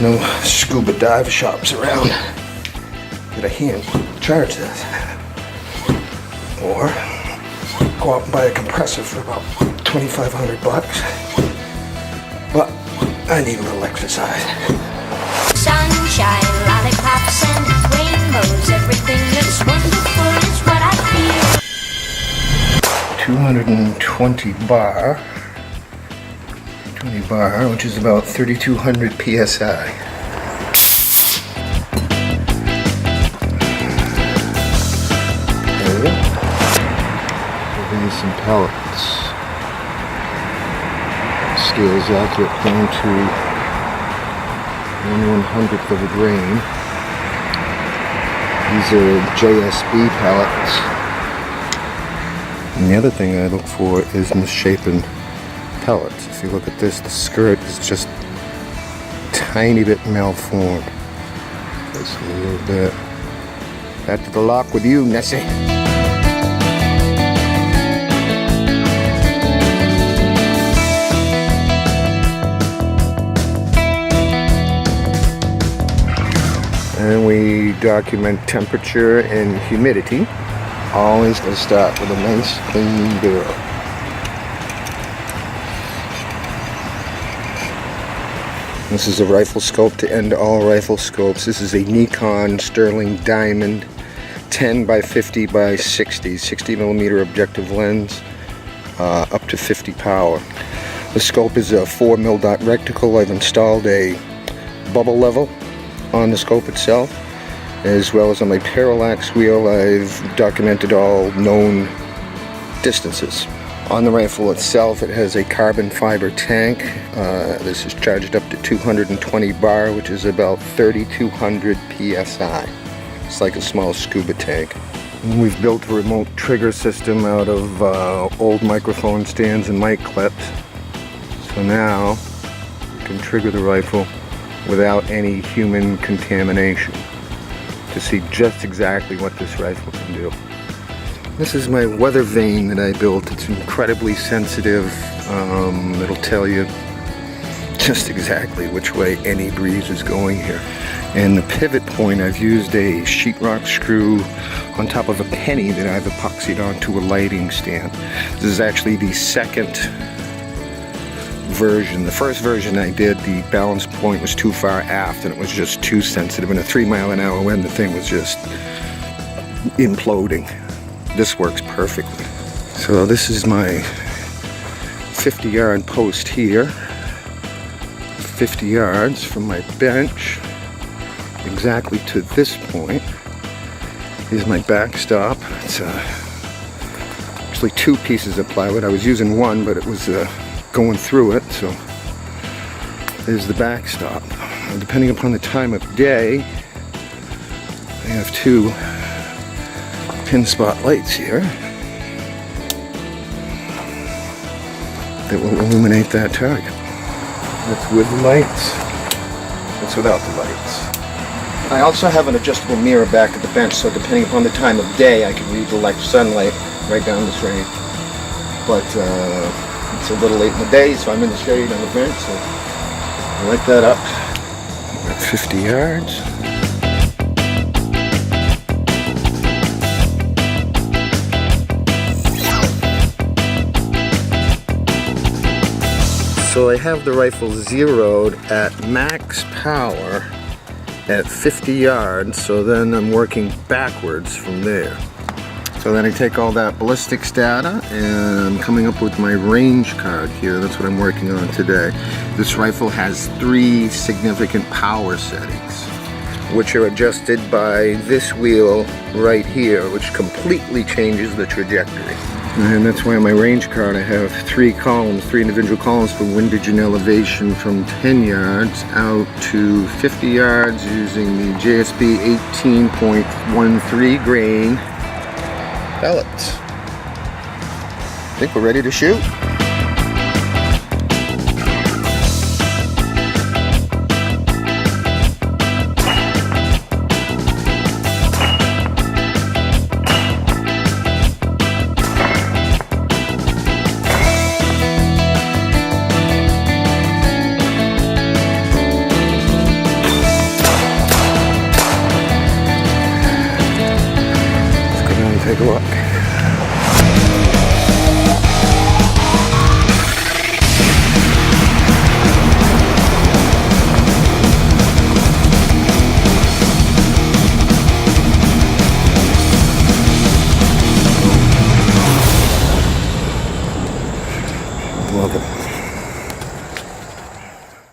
no scuba dive shops around that I hand charge this. Or go out and buy a compressor for about $2,500 bucks. But I need a little exercise. Sunshine, lollipops, and rainbows. Everything looks wonderful is what I feel. 220 bar, which is about 3,200 psi. Some pellets. Scales accurate down to 1/100th of a grain. These are JSB pellets. And the other thing I look for is misshapen pellets. If you look at this, the skirt is just a tiny bit malformed. Just a little bit. Back to the lock with you, Nessie. And we document temperature and humidity. Always going to start with a nice clean barrel. This is a rifle scope to end all rifle scopes. This is a Nikon Sterling Diamond 10 by 50 by 60 millimeter objective lens, up to 50 power. The scope is a 4mm dot reticle. I've installed a bubble level on the scope itself, as well as on my parallax wheel. I've documented all known distances. On the rifle itself, it has a carbon fiber tank. This is charged up to 220 bar, which is about 3,200 psi. It's like a small scuba tank. And we've built a remote trigger system out of old microphone stands and mic clips. So now you can trigger the rifle without any human contamination, to see just exactly what this rifle can do. This is my weather vane that I built. It's incredibly sensitive. It'll tell you just exactly which way any breeze is going here. And the pivot point, I've used a sheetrock screw on top of a penny that I've epoxied onto a lighting stand. This is actually the second version. The first version I did, the balance point was too far aft and it was just too sensitive. In a 3-mile-an-hour wind, the thing was just imploding. This works perfectly. So this is my 50-yard post here. 50 yards from my bench, exactly to this point, is my backstop. It's actually 2 pieces of plywood. I was using one, but it was going through it, so there's the backstop. And depending upon the time of day, I have 2 pin spot lights here that will illuminate that target. That's with the lights. That's without the lights. I also have an adjustable mirror back at the bench, so depending upon the time of day, I can read the sunlight right down this range. But it's a little late in the day, so I'm in the shade on the bench, so I light that up. At 50 yards. So I have the rifle zeroed at max power at 50 yards, so then I'm working backwards from there. So then I take all that ballistics data and I'm coming up with my range card here. That's what I'm working on today. This rifle has 3 significant power settings, which are adjusted by this wheel right here, which completely changes the trajectory. And that's why on my range card I have 3 columns, 3 individual columns for windage and elevation from 10 yards out to 50 yards using the JSB 18.13 grain pellets. I think we're ready to shoot.